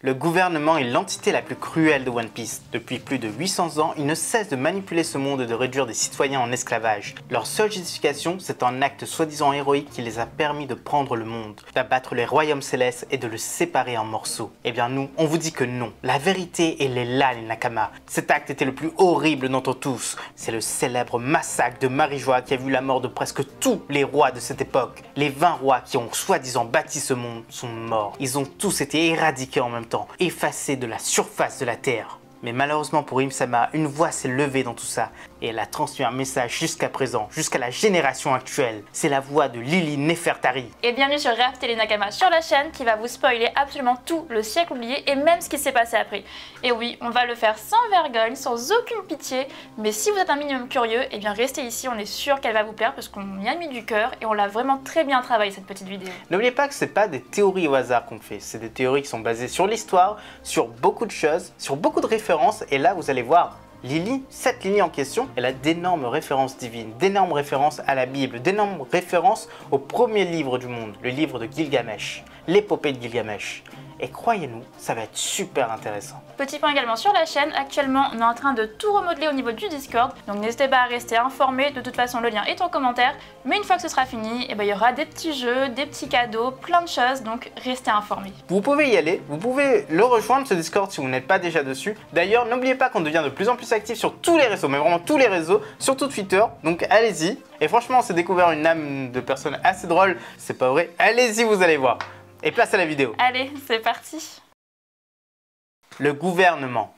Le gouvernement est l'entité la plus cruelle de One Piece. Depuis plus de 800 ans, ils ne cessent de manipuler ce monde et de réduire des citoyens en esclavage. Leur seule justification, c'est un acte soi-disant héroïque qui les a permis de prendre le monde, d'abattre les royaumes célestes et de le séparer en morceaux. Eh bien nous, on vous dit que non. La vérité, elle est là, les Nakama. Cet acte était le plus horrible d'entre tous. C'est le célèbre massacre de Marijois qui a vu la mort de presque tous les rois de cette époque. Les 20 rois qui ont soi-disant bâti ce monde sont morts. Ils ont tous été éradiqués en même temps, effacée de la surface de la Terre. Mais malheureusement pour Im-sama, une voix s'est levée dans tout ça et elle a transmis un message jusqu'à présent, jusqu'à la génération actuelle. C'est la voix de Lily Nefertari. Et bienvenue sur React les Nakama sur la chaîne qui va vous spoiler absolument tout le siècle oublié et même ce qui s'est passé après. Et oui, on va le faire sans vergogne, sans aucune pitié, mais si vous êtes un minimum curieux, eh bien restez ici, on est sûr qu'elle va vous plaire parce qu'on y a mis du cœur et on l'a vraiment très bien travaillé cette petite vidéo. N'oubliez pas que c'est pas des théories au hasard qu'on fait, c'est des théories qui sont basées sur l'histoire, sur beaucoup de choses, sur beaucoup de références. Et là, vous allez voir, Lily, cette Lily en question, elle a d'énormes références divines, d'énormes références à la Bible, d'énormes références au premier livre du monde, le livre de Gilgamesh, l'épopée de Gilgamesh. Et croyez-nous, ça va être super intéressant. Petit point également sur la chaîne, actuellement on est en train de tout remodeler au niveau du Discord, donc n'hésitez pas à rester informé, de toute façon le lien est en commentaire, mais une fois que ce sera fini, il y aura des petits jeux, des petits cadeaux, plein de choses, donc restez informés. Vous pouvez y aller, vous pouvez le rejoindre ce Discord si vous n'êtes pas déjà dessus. D'ailleurs, n'oubliez pas qu'on devient de plus en plus actif sur tous les réseaux, mais vraiment tous les réseaux, surtout Twitter, donc allez-y. Et franchement, on s'est découvert une âme de personne assez drôle, c'est pas vrai, allez-y, vous allez voir. Et place à la vidéo. Allez, c'est parti. Le gouvernement.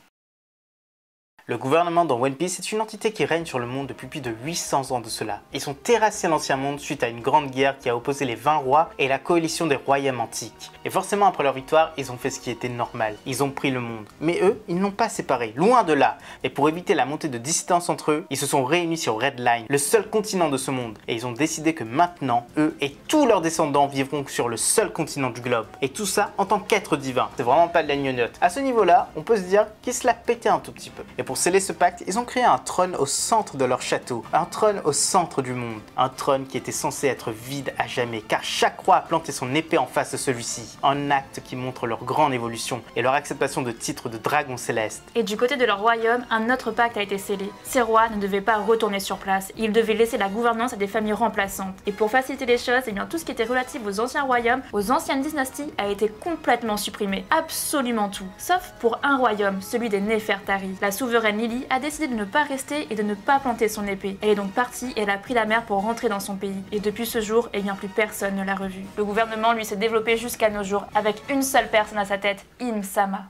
Le gouvernement dans One Piece est une entité qui règne sur le monde depuis plus de 800 ans de cela. Ils sont terrassés à l'ancien monde suite à une grande guerre qui a opposé les 20 rois et la coalition des royaumes antiques. Et forcément après leur victoire, ils ont fait ce qui était normal. Ils ont pris le monde. Mais eux, ils n'ont pas séparé, loin de là. Et pour éviter la montée de dissidence entre eux, ils se sont réunis sur Red Line, le seul continent de ce monde. Et ils ont décidé que maintenant, eux et tous leurs descendants vivront sur le seul continent du globe. Et tout ça en tant qu'être divin. C'est vraiment pas de la gnognotte. À ce niveau-là, on peut se dire qu'ils se la pétaient un tout petit peu. Et pour sceller ce pacte, ils ont créé un trône au centre de leur château, un trône au centre du monde, un trône qui était censé être vide à jamais, car chaque roi a planté son épée en face de celui-ci, un acte qui montre leur grande évolution et leur acceptation de titre de dragon céleste. Et du côté de leur royaume, un autre pacte a été scellé. Ces rois ne devaient pas retourner sur place, ils devaient laisser la gouvernance à des familles remplaçantes. Et pour faciliter les choses, tout ce qui était relatif aux anciens royaumes, aux anciennes dynasties, a été complètement supprimé, absolument tout, sauf pour un royaume, celui des Nefertari. La souveraine Lily a décidé de ne pas rester et de ne pas planter son épée. Elle est donc partie et elle a pris la mer pour rentrer dans son pays. Et depuis ce jour, plus personne ne l'a revue. Le gouvernement lui s'est développé jusqu'à nos jours avec une seule personne à sa tête, Im-sama.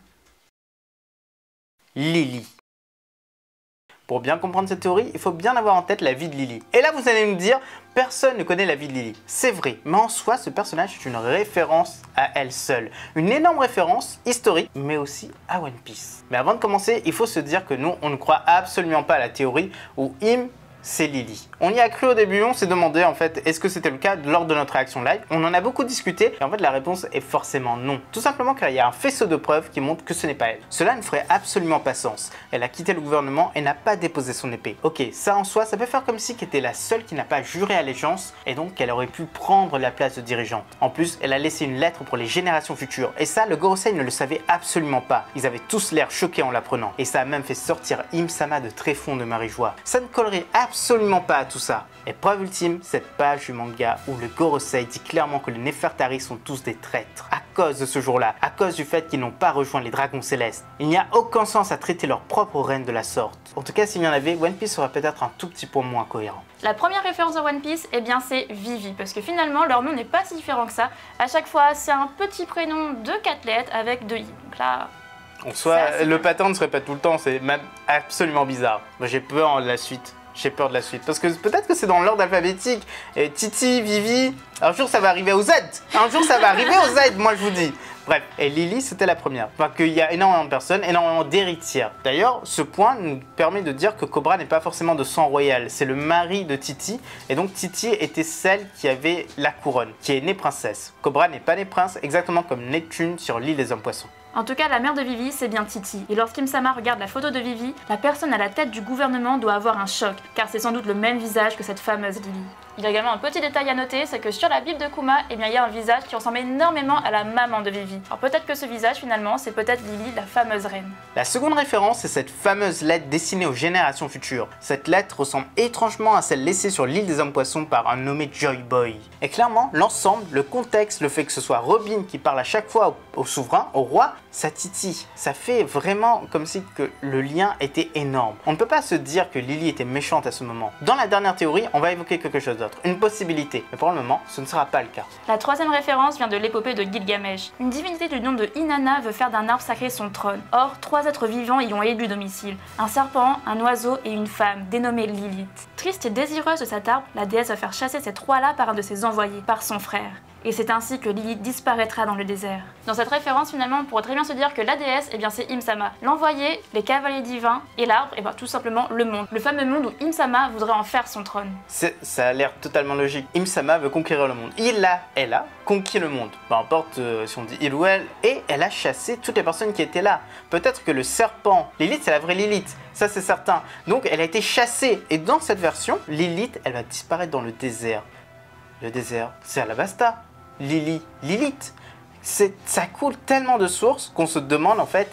Lily. Pour bien comprendre cette théorie, il faut bien avoir en tête la vie de Lily. Et là, vous allez me dire, personne ne connaît la vie de Lily. C'est vrai, mais en soi, ce personnage est une référence à elle seule. Une énorme référence historique, mais aussi à One Piece. Mais avant de commencer, il faut se dire que nous, on ne croit absolument pas à la théorie où c'est Lily. On y a cru au début, on s'est demandé en fait est-ce que c'était le cas lors de notre réaction live. On en a beaucoup discuté et en fait la réponse est forcément non. Tout simplement car il y a un faisceau de preuves qui montre que ce n'est pas elle. Cela ne ferait absolument pas sens. Elle a quitté le gouvernement et n'a pas déposé son épée. Ok, ça en soi, ça peut faire comme si qu'elle était la seule qui n'a pas juré allégeance et donc qu'elle aurait pu prendre la place de dirigeante. En plus, elle a laissé une lettre pour les générations futures et ça, le Gorosei ne le savait absolument pas. Ils avaient tous l'air choqués en l'apprenant et ça a même fait sortir Im-sama de tréfonds de Marijois. Ça ne collerait absolument pas à tout ça. Et preuve ultime, cette page du manga où le Gorosei dit clairement que les Nefertari sont tous des traîtres à cause de ce jour-là, à cause du fait qu'ils n'ont pas rejoint les dragons célestes. Il n'y a aucun sens à traiter leur propre reine de la sorte. En tout cas, s'il y en avait, One Piece serait peut-être un tout petit peu moins cohérent. La première référence à One Piece, c'est Vivi, parce que finalement leur nom n'est pas si différent que ça. À chaque fois, c'est un petit prénom de 4 lettres avec 2 i. Donc là, en soi, le pattern ne serait pas tout le temps, c'est même absolument bizarre. Moi, j'ai peur de la suite. J'ai peur de la suite. Parce que peut-être que c'est dans l'ordre alphabétique. Et Titi, Vivi, un jour ça va arriver au Z. Un jour ça va arriver au Z, moi je vous dis. Bref, et Lily c'était la première. Enfin qu'il y a énormément de personnes, énormément d'héritières. D'ailleurs, ce point nous permet de dire que Cobra n'est pas forcément de sang royal. C'est le mari de Titi. Et donc Titi était celle qui avait la couronne, qui est née princesse. Cobra n'est pas née prince, exactement comme Neptune sur l'île des hommes poissons. En tout cas, la mère de Vivi, c'est bien Titi. Et lorsqu'Im-sama regarde la photo de Vivi, la personne à la tête du gouvernement doit avoir un choc, car c'est sans doute le même visage que cette fameuse Lily. Il y a également un petit détail à noter, c'est que sur la Bible de Kuma, il y a un visage qui ressemble énormément à la maman de Vivi. Alors peut-être que ce visage finalement, c'est peut-être Lily, la fameuse reine. La seconde référence, c'est cette fameuse lettre destinée aux générations futures. Cette lettre ressemble étrangement à celle laissée sur l'île des hommes poissons par un nommé Joy Boy. Et clairement, l'ensemble, le contexte, le fait que ce soit Robin qui parle à chaque fois au souverain, au roi, ça titille. Ça fait vraiment comme si que le lien était énorme. On ne peut pas se dire que Lily était méchante à ce moment. Dans la dernière théorie, on va évoquer quelque chose d'autre, une possibilité. Mais pour le moment, ce ne sera pas le cas. La troisième référence vient de l'épopée de Gilgamesh. Une divinité du nom de Inanna veut faire d'un arbre sacré son trône. Or, 3 êtres vivants y ont élu domicile. Un serpent, un oiseau et une femme, dénommée Lilith. Triste et désireuse de cet arbre, la déesse va faire chasser ces 3-là par un de ses envoyés, par son frère. Et c'est ainsi que Lilith disparaîtra dans le désert. Dans cette référence, finalement, on pourrait très bien se dire que la déesse, c'est Im-sama. L'envoyé, les cavaliers divins, et l'arbre, tout simplement le monde. Le fameux monde où Im-sama voudrait en faire son trône. Ça a l'air totalement logique. Im-sama veut conquérir le monde. Elle a conquis le monde. Peu importe si on dit il ou elle. Et elle a chassé toutes les personnes qui étaient là. Peut-être que le serpent, Lilith, c'est la vraie Lilith. Ça, c'est certain. Donc, elle a été chassée. Et dans cette version, Lilith, elle va disparaître dans le désert. Le désert, c'est Alabasta. Lilith. Ça coule tellement de sources qu'on se demande en fait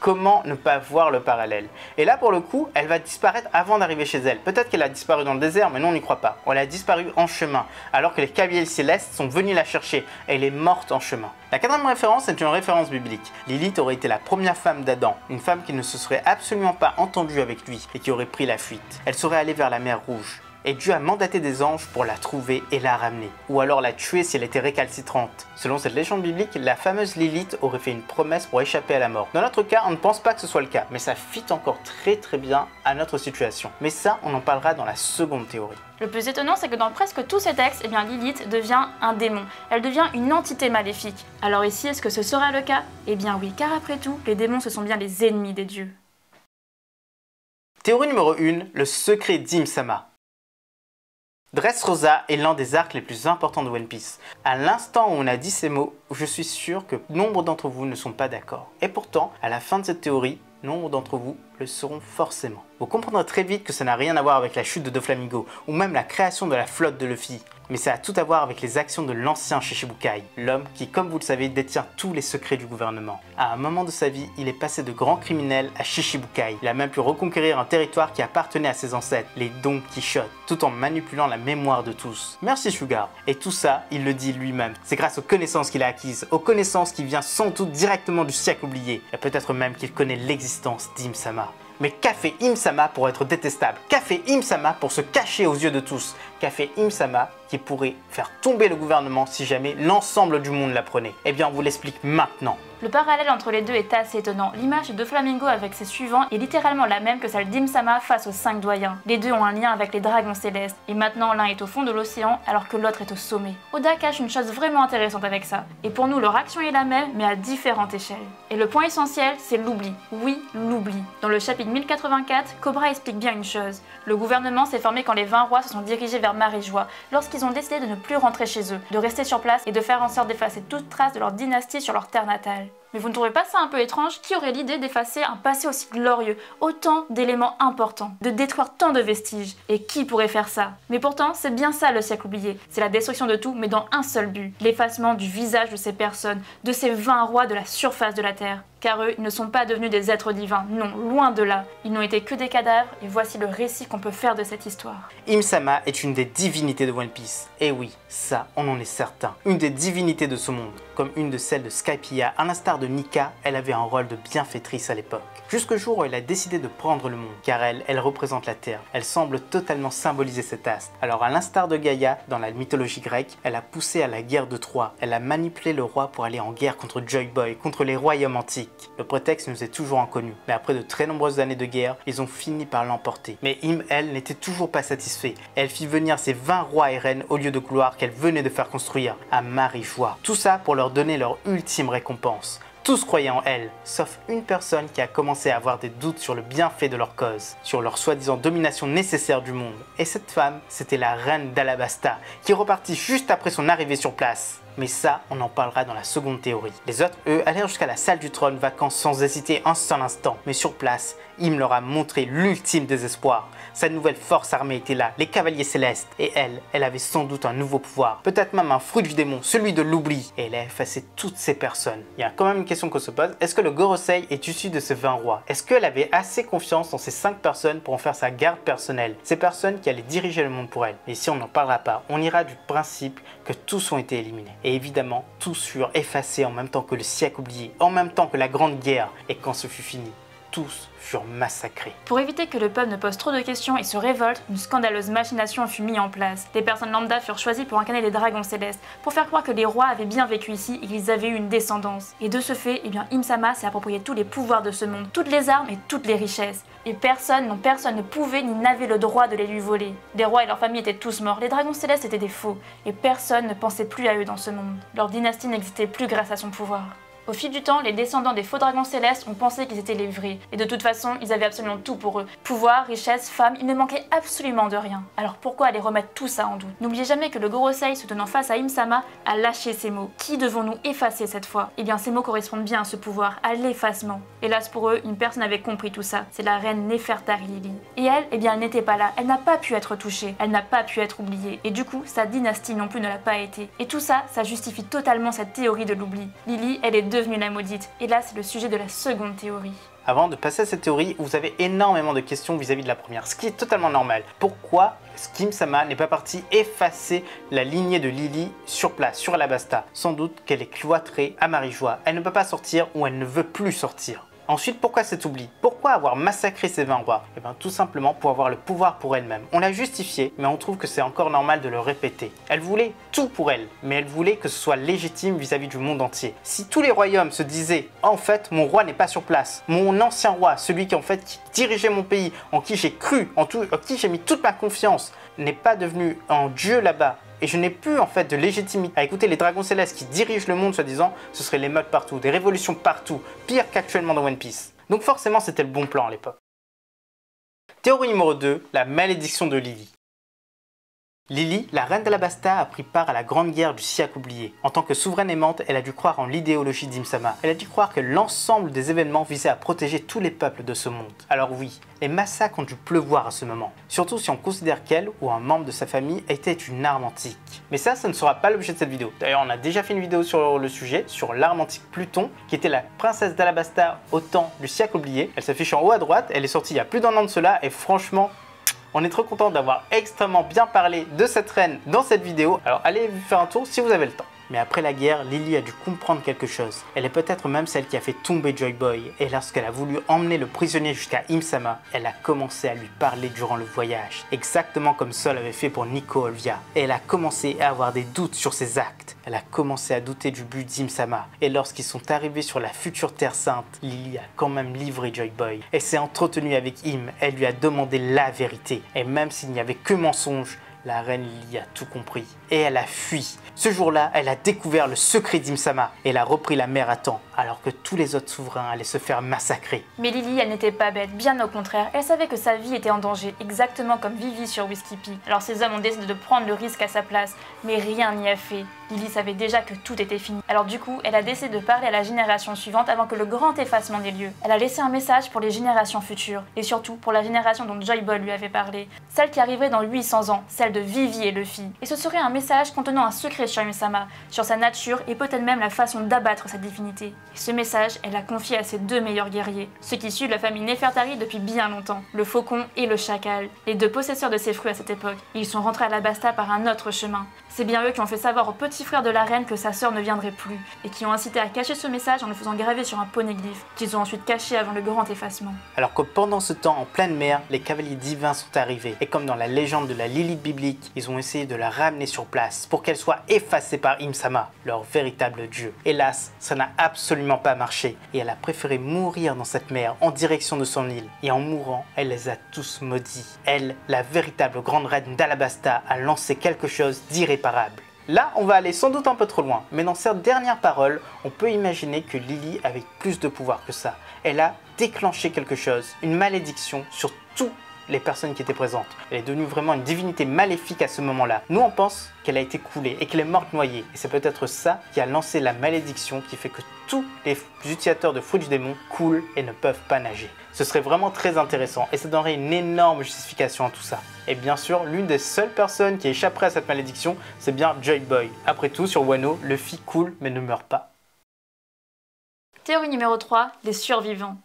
comment ne pas voir le parallèle. Et là pour le coup, elle va disparaître avant d'arriver chez elle. Peut-être qu'elle a disparu dans le désert, mais non, on n'y croit pas. Elle a disparu en chemin, alors que les cavaliers célestes sont venus la chercher. Elle est morte en chemin. La quatrième référence est une référence biblique. Lilith aurait été la première femme d'Adam, une femme qui ne se serait absolument pas entendue avec lui et qui aurait pris la fuite. Elle serait allée vers la mer Rouge. Et Dieu a mandaté des anges pour la trouver et la ramener, ou alors la tuer si elle était récalcitrante. Selon cette légende biblique, la fameuse Lilith aurait fait une promesse pour échapper à la mort. Dans notre cas, on ne pense pas que ce soit le cas, mais ça fit encore très bien à notre situation. Mais ça, on en parlera dans la seconde théorie. Le plus étonnant, c'est que dans presque tous ces textes, Lilith devient un démon. Elle devient une entité maléfique. Alors ici, est-ce que ce sera le cas? Eh bien oui, car après tout, les démons, ce sont bien les ennemis des dieux. Théorie numéro 1, le secret d'Im-sama. Dressrosa est l'un des arcs les plus importants de One Piece. À l'instant où on a dit ces mots, je suis sûr que nombre d'entre vous ne sont pas d'accord. Et pourtant, à la fin de cette théorie, nombre d'entre vous le seront forcément. Vous comprendrez très vite que ça n'a rien à voir avec la chute de Doflamingo, ou même la création de la flotte de Luffy. Mais ça a tout à voir avec les actions de l'ancien Shichibukai, l'homme qui, comme vous le savez, détient tous les secrets du gouvernement. À un moment de sa vie, il est passé de grand criminel à Shichibukai. Il a même pu reconquérir un territoire qui appartenait à ses ancêtres, les Don Quichotte, tout en manipulant la mémoire de tous. Merci Sugar. Et tout ça, il le dit lui-même. C'est grâce aux connaissances qu'il a acquises, aux connaissances qui viennent sans doute directement du siècle oublié. Et peut-être même qu'il connaît l'existence d'Im-sama. Mais qu'a fait Im-sama pour être détestable? Qu'a fait Im-sama pour se cacher aux yeux de tous? Qu'a fait Im-sama qui pourrait faire tomber le gouvernement si jamais l'ensemble du monde l'apprenait? Eh bien, on vous l'explique maintenant. Le parallèle entre les deux est assez étonnant. L'image de Doflamingo avec ses suivants est littéralement la même que celle d'Im-sama face aux 5 doyens. Les deux ont un lien avec les dragons célestes, et maintenant l'un est au fond de l'océan alors que l'autre est au sommet. Oda cache une chose vraiment intéressante avec ça. Et pour nous, leur action est la même, mais à différentes échelles. Et le point essentiel, c'est l'oubli. Oui, l'oubli. Dans le chapitre 1084, Cobra explique bien une chose. Le gouvernement s'est formé quand les 20 rois se sont dirigés vers Marie-Joie, lorsqu'ils ont décidé de ne plus rentrer chez eux, de rester sur place et de faire en sorte d'effacer toute trace de leur dynastie sur leur terre natale. Mais vous ne trouvez pas ça un peu étrange? Qui aurait l'idée d'effacer un passé aussi glorieux, autant d'éléments importants, de détruire tant de vestiges? Et qui pourrait faire ça? Mais pourtant, c'est bien ça le siècle oublié. C'est la destruction de tout, mais dans un seul but. L'effacement du visage de ces personnes, de ces 20 rois de la surface de la Terre. Car eux, ils ne sont pas devenus des êtres divins, non, loin de là. Ils n'ont été que des cadavres, et voici le récit qu'on peut faire de cette histoire. Im-sama est une des divinités de One Piece. Et oui, ça, on en est certain. Une des divinités de ce monde. Comme une de celles de Skypiea, à l'instar de Nika, elle avait un rôle de bienfaitrice à l'époque. Jusqu'au jour où elle a décidé de prendre le monde, car elle représente la Terre. Elle semble totalement symboliser cet astre. Alors à l'instar de Gaïa, dans la mythologie grecque, elle a poussé à la guerre de Troie. Elle a manipulé le roi pour aller en guerre contre Joy Boy, contre les royaumes antiques. Le prétexte nous est toujours inconnu, mais après de très nombreuses années de guerre, ils ont fini par l'emporter. Mais Im, elle, n'était toujours pas satisfait. Elle fit venir ses 20 rois et reines au lieu de gloire qu'elle venait de faire construire, à Marie-Joie. Tout ça pour leur donner leur ultime récompense. Tous croyaient en elle, sauf une personne qui a commencé à avoir des doutes sur le bienfait de leur cause, sur leur soi-disant domination nécessaire du monde. Et cette femme, c'était la reine d'Alabasta, qui repartit juste après son arrivée sur place. Mais ça, on en parlera dans la seconde théorie. Les autres, eux, allèrent jusqu'à la salle du trône vacant sans hésiter un seul instant. Mais sur place, Im leur a montré l'ultime désespoir. Sa nouvelle force armée était là, les cavaliers célestes. Et elle avait sans doute un nouveau pouvoir. Peut-être même un fruit du démon, celui de l'oubli. Et elle a effacé toutes ces personnes. Il y a quand même une question qu'on se pose. Est-ce que le Gorosei est issu de ces 20 rois? Est-ce qu'elle avait assez confiance dans ces 5 personnes pour en faire sa garde personnelle? Ces personnes qui allaient diriger le monde pour elle. Et ici, on n'en parlera pas. On ira du principe que tous ont été éliminés. Et évidemment, tous furent effacés en même temps que le siècle oublié, en même temps que la Grande Guerre. Et quand ce fut fini, tous furent massacrés. Pour éviter que le peuple ne pose trop de questions et se révolte, une scandaleuse machination fut mise en place. Des personnes lambda furent choisies pour incarner les dragons célestes, pour faire croire que les rois avaient bien vécu ici et qu'ils avaient eu une descendance. Et de ce fait, Im Sama s'est approprié tous les pouvoirs de ce monde, toutes les armes et toutes les richesses. Et personne ne pouvait ni n'avait le droit de les lui voler. Les rois et leurs familles étaient tous morts, les dragons célestes étaient des faux, et personne ne pensait plus à eux dans ce monde. Leur dynastie n'existait plus grâce à son pouvoir. Au fil du temps, les descendants des faux dragons célestes ont pensé qu'ils étaient les vrais, et de toute façon, ils avaient absolument tout pour eux. Pouvoir, richesse, femmes, il ne manquait absolument de rien. Alors pourquoi aller remettre tout ça en doute? N'oubliez jamais que le Gorosei, se tenant face à Im Sama, a lâché ses mots. Qui devons-nous effacer cette fois? Eh bien, ces mots correspondent bien à ce pouvoir, à l'effacement. Hélas pour eux, une personne avait compris tout ça. C'est la reine Nefertari Lili. Et elle, eh bien, elle n'était pas là. Elle n'a pas pu être touchée. Elle n'a pas pu être oubliée. Et du coup, sa dynastie non plus ne l'a pas été. Et tout ça, ça justifie totalement cette théorie de l'oubli. Lili, elle est devenue la maudite. Et là, c'est le sujet de la seconde théorie. Avant de passer à cette théorie, vous avez énormément de questions vis-à-vis de la première, ce qui est totalement normal. Pourquoi Im Sama n'est pas parti effacer la lignée de Lili sur place, sur Alabasta? Sans doute qu'elle est cloîtrée à Marijois. Elle ne peut pas sortir ou elle ne veut plus sortir. Ensuite, pourquoi cet oubli? Pourquoi avoir massacré ces 20 rois? Eh bien, tout simplement pour avoir le pouvoir pour elle-même. On l'a justifié, mais on trouve que c'est encore normal de le répéter. Elle voulait tout pour elle, mais elle voulait que ce soit légitime vis-à-vis du monde entier. Si tous les royaumes se disaient « En fait, mon roi n'est pas sur place. Mon ancien roi, celui qui dirigeait mon pays, en qui j'ai cru, en qui j'ai mis toute ma confiance, n'est pas devenu un dieu là-bas. » Et je n'ai plus en fait de légitimité à écouter les dragons célestes qui dirigent le monde soi-disant, ce serait l'émeute partout, des révolutions partout, pire qu'actuellement dans One Piece. Donc forcément c'était le bon plan à l'époque. Théorie numéro 2, la malédiction de Lili. Lili, la reine d'Alabasta, a pris part à la grande guerre du siècle oublié. En tant que souveraine aimante, elle a dû croire en l'idéologie d'Im Sama. Elle a dû croire que l'ensemble des événements visaient à protéger tous les peuples de ce monde. Alors oui, les massacres ont dû pleuvoir à ce moment. Surtout si on considère qu'elle ou un membre de sa famille était une arme antique. Mais ça ne sera pas l'objet de cette vidéo. D'ailleurs, on a déjà fait une vidéo sur le sujet, sur l'arme antique Pluton, qui était la princesse d'Alabasta au temps du siècle oublié. Elle s'affiche en haut à droite, elle est sortie il y a plus d'1 an de cela, et franchement, on est trop content d'avoir extrêmement bien parlé de cette reine dans cette vidéo. Alors allez faire un tour si vous avez le temps. Mais après la guerre, Lili a dû comprendre quelque chose. Elle est peut-être même celle qui a fait tomber Joy Boy. Et lorsqu'elle a voulu emmener le prisonnier jusqu'à Im Sama, elle a commencé à lui parler durant le voyage. Exactement comme Sol avait fait pour Nico Olvia. Et elle a commencé à avoir des doutes sur ses actes. Elle a commencé à douter du but d'Im Sama. Et lorsqu'ils sont arrivés sur la future Terre Sainte, Lili a quand même livré Joy Boy. Elle s'est entretenue avec Im. Elle lui a demandé la vérité. Et même s'il n'y avait que mensonge, la reine Lili a tout compris et elle a fui. Ce jour-là, elle a découvert le secret d'Im Sama et elle a repris la mer à temps, alors que tous les autres souverains allaient se faire massacrer. Mais Lili, elle n'était pas bête, bien au contraire, elle savait que sa vie était en danger, exactement comme Vivi sur Whiskey Pea. Alors ces hommes ont décidé de prendre le risque à sa place, mais rien n'y a fait. Lili savait déjà que tout était fini. Alors du coup, elle a décidé de parler à la génération suivante avant que le grand effacement n'ait lieu. Elle a laissé un message pour les générations futures, et surtout pour la génération dont Joy Boy lui avait parlé, celle qui arriverait dans 800 ans, celle de Vivi et Luffy. Et ce serait un message contenant un secret sur Im Sama, sur sa nature et peut-être même la façon d'abattre sa divinité. Et ce message, elle l'a confié à ses 2 meilleurs guerriers, ceux qui suivent la famille Nefertari depuis bien longtemps, le faucon et le chacal, les 2 possesseurs de ces fruits à cette époque. Ils sont rentrés à Alabasta par un autre chemin. C'est bien eux qui ont fait savoir au petit frère de la reine que sa sœur ne viendrait plus, et qui ont incité à cacher ce message en le faisant graver sur un poneglyphe, qu'ils ont ensuite caché avant le grand effacement. Alors que pendant ce temps, en pleine mer, les cavaliers divins sont arrivés, et comme dans la légende de la Lilith biblique, ils ont essayé de la ramener sur place pour qu'elle soit effacée par Im Sama, leur véritable dieu. Hélas, ça n'a absolument pas marché, et elle a préféré mourir dans cette mer en direction de son île. Et en mourant, elle les a tous maudits. Elle, la véritable grande reine d'Alabasta, a lancé quelque chose d'irréparable. Là, on va aller sans doute un peu trop loin, mais dans cette dernière parole, on peut imaginer que Lili avait plus de pouvoir que ça. Elle a déclenché quelque chose, une malédiction sur tous les personnes qui étaient présentes. Elle est devenue vraiment une divinité maléfique à ce moment-là. Nous, on pense qu'elle a été coulée et qu'elle est morte noyée. Et c'est peut-être ça qui a lancé la malédiction qui fait que tous les utilisateurs de fruits du démon coulent et ne peuvent pas nager. Ce serait vraiment très intéressant et ça donnerait une énorme justification à tout ça. Et bien sûr, l'une des seules personnes qui échapperait à cette malédiction, c'est bien Joy Boy. Après tout, sur Wano, Luffy coule mais ne meurt pas. Théorie numéro 3, les survivants.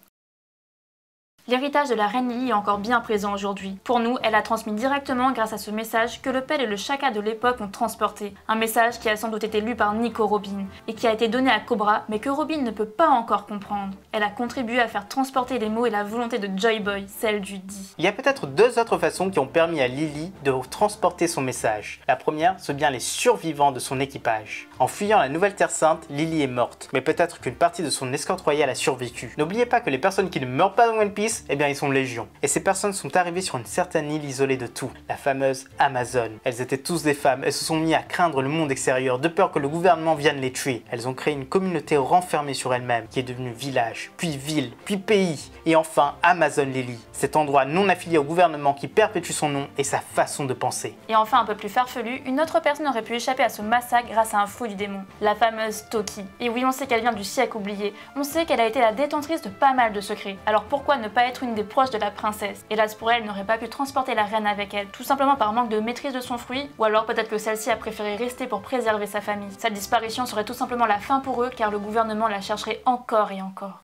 L'héritage de la reine Lily est encore bien présent aujourd'hui. Pour nous, elle a transmis directement grâce à ce message que le Pell et le Shaka de l'époque ont transporté. Un message qui a sans doute été lu par Nico Robin et qui a été donné à Cobra, mais que Robin ne peut pas encore comprendre. Elle a contribué à faire transporter les mots et la volonté de Joy Boy, celle du dit. Il y a peut-être deux autres façons qui ont permis à Lily de transporter son message. La première, c'est bien les survivants de son équipage. En fuyant la Nouvelle Terre Sainte, Lily est morte, mais peut-être qu'une partie de son escorte royale a survécu. N'oubliez pas que les personnes qui ne meurent pas dans One Piece, eh bien ils sont légion. Et ces personnes sont arrivées sur une certaine île isolée de tout, la fameuse Amazone. Elles étaient tous des femmes, elles se sont mis à craindre le monde extérieur de peur que le gouvernement vienne les tuer. Elles ont créé une communauté renfermée sur elles-mêmes qui est devenue village, puis ville, puis pays. Et enfin Amazon Lily, cet endroit non affilié au gouvernement qui perpétue son nom et sa façon de penser. Et enfin un peu plus farfelu, une autre personne aurait pu échapper à ce massacre grâce à un fou du démon, la fameuse Toki. Et oui, on sait qu'elle vient du siècle oublié, on sait qu'elle a été la détentrice de pas mal de secrets. Alors pourquoi ne pas être une des proches de la princesse? Hélas pour elle, n'aurait pas pu transporter la reine avec elle, tout simplement par manque de maîtrise de son fruit, ou alors peut-être que celle-ci a préféré rester pour préserver sa famille. Sa disparition serait tout simplement la fin pour eux, car le gouvernement la chercherait encore et encore.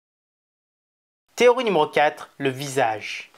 Théorie numéro 4, le visage.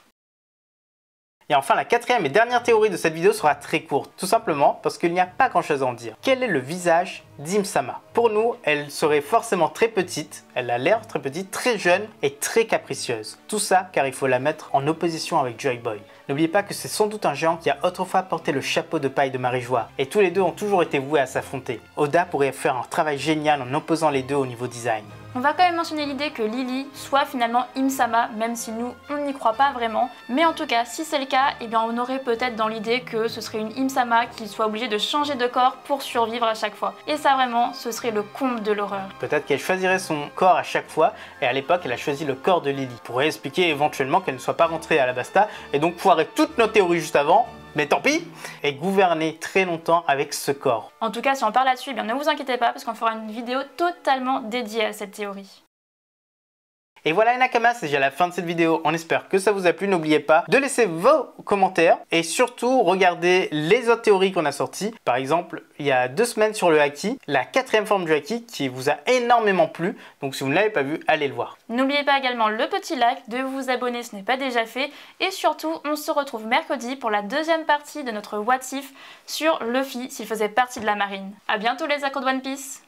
Et enfin, la quatrième et dernière théorie de cette vidéo sera très courte, tout simplement parce qu'il n'y a pas grand chose à en dire. Quel est le visage d'Im-sama? Pour nous, elle serait forcément très petite, elle a l'air très petite, très jeune et très capricieuse. Tout ça car il faut la mettre en opposition avec Joy Boy. N'oubliez pas que c'est sans doute un géant qui a autrefois porté le chapeau de paille de Marie-Joie, et tous les deux ont toujours été voués à s'affronter. Oda pourrait faire un travail génial en opposant les deux au niveau design. On va quand même mentionner l'idée que Lily soit finalement Im-sama, même si nous, on n'y croit pas vraiment. Mais en tout cas, si c'est le cas, eh bien on aurait peut-être dans l'idée que ce serait une Im-sama qui soit obligée de changer de corps pour survivre à chaque fois. Et ça vraiment, ce serait le comble de l'horreur. Peut-être qu'elle choisirait son corps à chaque fois, et à l'époque, elle a choisi le corps de Lily. Pourrait expliquer éventuellement qu'elle ne soit pas rentrée à la Basta, et donc foirer toutes nos théories juste avant. Mais tant pis, et gouverner très longtemps avec ce corps. En tout cas, si on parle là-dessus, eh bien ne vous inquiétez pas parce qu'on fera une vidéo totalement dédiée à cette théorie. Et voilà les Nakamas, c'est déjà la fin de cette vidéo. On espère que ça vous a plu. N'oubliez pas de laisser vos commentaires et surtout regardez les autres théories qu'on a sorties. Par exemple, il y a 2 semaines sur le haki, la 4e forme du haki qui vous a énormément plu. Donc si vous ne l'avez pas vu, allez le voir. N'oubliez pas également le petit like, de vous abonner si ce n'est pas déjà fait. Et surtout, on se retrouve mercredi pour la 2e partie de notre What If sur Luffy s'il faisait partie de la marine. A bientôt les accros de One Piece.